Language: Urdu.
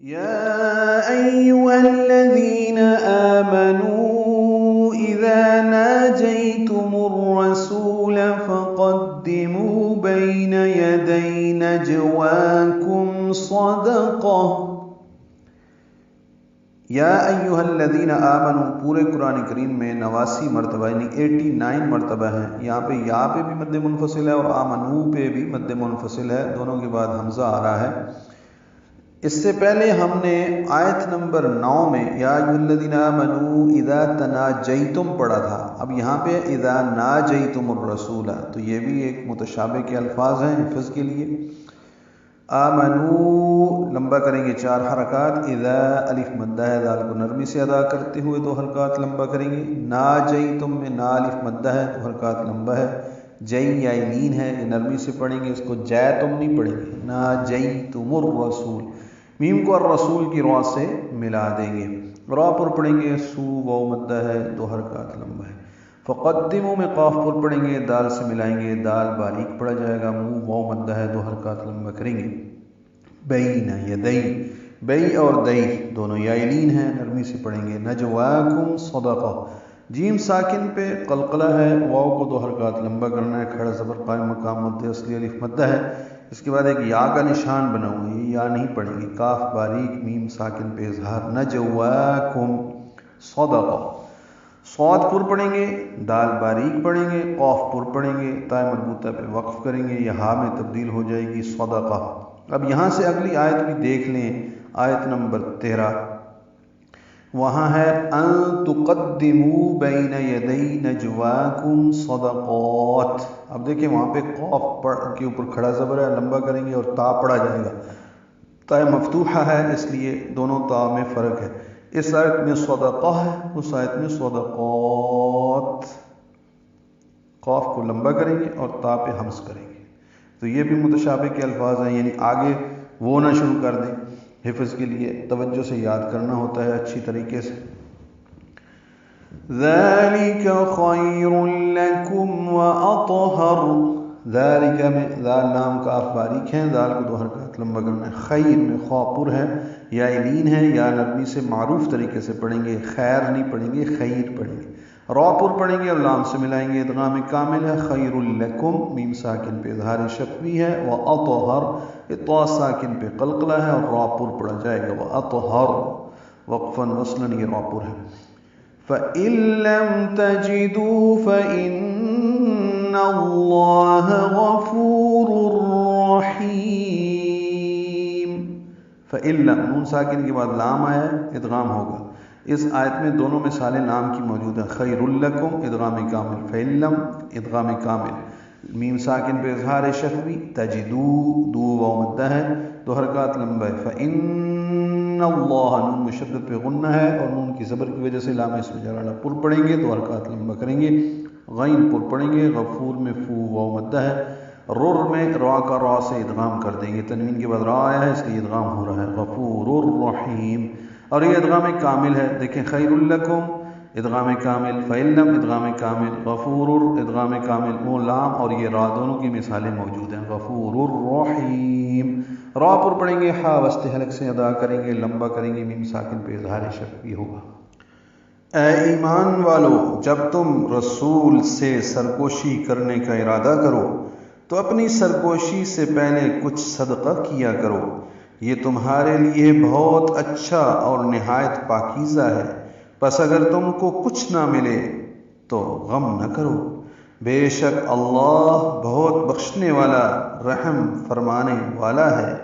يا أيها الذين آمنوا إذا ناجيتم الرسول فقدموا بين يدي نجواكم صدقة یا ایھا الذین آمنوا پورے قرآن کریم میں 89 مرتبہ یعنی 89 مرتبہ ہیں. یہاں پہ یا پہ بھی مد منفصل ہے اور آمنو پہ بھی مد منفصل ہے، دونوں کے بعد حمزہ آ رہا ہے. اس سے پہلے ہم نے آیت نمبر 9 میں یا ایھا الذین آمنوا اذا تناجیتم پڑھا تھا. اب یہاں پہ اذا ناجیتم الرسول، تو یہ بھی ایک متشابہ کے الفاظ ہیں حفظ کے لیے. آمنو لمبا کریں گے 4 حرکات، اذا الف مدہ ہے، دال کو نرمی سے ادا کرتے ہوئے 2 حرکات لمبا کریں گے. ناجیتم میں نا الف مدہ ہے، 2 حرکات لمبا ہے. جئی یا لین ہے، یہ نرمی سے پڑھیں گے، اس کو جیتم نہیں پڑھیں گے. ناجیتم الرسول، میم کو الرسول کی را سے ملا دیں گے. را پر پڑھیں گے، سو واو مدہ ہے، 2 حرکات لمبا ہے. فقدموا میں قاف پر پڑھیں گے، دال سے ملائیں گے، دال باریک پڑھا جائے گا، منہ واو مدہ ہے، 2 حرکات لمبا کریں گے. بین یدی، بی اور دئی دونوں یائلین ہیں، نرمی سے پڑھیں گے. نجواکم صدقہ، جیم ساکن پہ قلقلہ ہے، واو کو 2 حرکات لمبا کرنا ہے. کھڑا زبر قائم مقام مد اصلی الف مدہ ہے، اس کے بعد ایک یا کا نشان بنا ہوا ہے، یہ یا نہیں پڑھیں گے. کاف باریک، میم ساکن پہ اظہار. نجواکم صدقہ، صاد پر پڑھیں گے، دال باریک پڑھیں گے، قاف پر پڑھیں گے، تا مربوطہ پہ وقف کریں گے، یہ ہا میں تبدیل ہو جائے گی صدقہ. اب یہاں سے اگلی آیت بھی دیکھ لیں، آیت نمبر 13 وہاں ہے ان تقدموا بین یدی نجواکم صدقات. اب دیکھیں وہاں پہ قاف کے اوپر کھڑا زبر ہے، لمبا کریں گے اور تا پڑھا جائے گا. تا مفتوحہ ہے، اس لیے دونوں تا میں فرق ہے. اس آیت میں صدقہ ہے، اس آیت میں صدقات. قاف کو لمبا کریں گے اور تا پہ حمز کریں گے. تو یہ بھی متشابہ کے الفاظ ہیں، یعنی آگے وہ نہ شروع کر دیں. حفظ کے لیے توجہ سے یاد کرنا ہوتا ہے اچھی طریقے سے. ذَلِكَ خَيْرٌ لَكُمْ وَأَطْهَرُ، ذَلِكَ میں ذال نام کا آپ باریک ہیں، ذال کو 2 حرکات لمبا کرنا ہے. خیر میں خا پر ہے، یا لین ہے، یا نرمی سے معروف طریقے سے پڑھیں گے. خیر نہیں پڑھیں گے، خیر پڑھیں گے. را پر پڑھیں گے اور لام سے ملائیں گے، ادغام کامل ہے. خیر لکم، میم ساکن پہ اظہار شفوی ہے. وَأَطْهَرُ، طا ساکن پہ قلقلہ ہے اور را پر پڑھا جائے گا. وَأَطْهَرُ وقفاً وصلاً، یہ را پر ہے. فَإِن لَّمْ تَجِدُوا فَإِنَّ اللَّهَ غَفُورٌ رَّحِيمٌ. فَإِن لَّم، نون ساکن کے بعد لام آیا ہے، ادغام ہوگا. اس آیت میں دونوں مثالیں لام کی موجود ہیں. خیر لکم ادغام کامل، فعلم ادغام کامل، میم ساکن پہ اظہار شفوی. تجدو، دو واو مدہ ہے، 2 حرکات لمبا ہے. فإن اللہ، نون مشدد پہ غنہ ہے اور نون کی زبر کی وجہ سے لام اس میں جرالہ پر پڑھیں گے، 2 حرکات لمبا کریں گے. غین پر پڑھیں گے. غفور میں فو واو مدہ ہے. رر میں را کا را سے ادغام کر دیں گے، تنوین کے بعد را آیا ہے اس لیے ادغام ہو رہا ہے. غفور الرحیم، اور یہ ادغام کامل ہے. دیکھیں خیر لکم ادغام کامل، فعلم ادغام کامل، غفور ادغام کامل. وہ لام اور یہ را دونوں کی مثالیں موجود ہیں. غفور الرحیم، را پر پڑھیں گے، ہا وسط حلق سے ادا کریں گے، لمبا کریں گے، میم ساکن پہ اظہار شفوی ہوگا. اے ایمان والو، جب تم رسول سے سرگوشی کرنے کا ارادہ کرو تو اپنی سرگوشی سے پہلے کچھ صدقہ کیا کرو، یہ تمہارے لیے بہت اچھا اور نہایت پاکیزہ ہے. پس اگر تم کو کچھ نہ ملے تو غم نہ کرو، بے شک اللہ بہت بخشنے والا، رحم فرمانے والا ہے.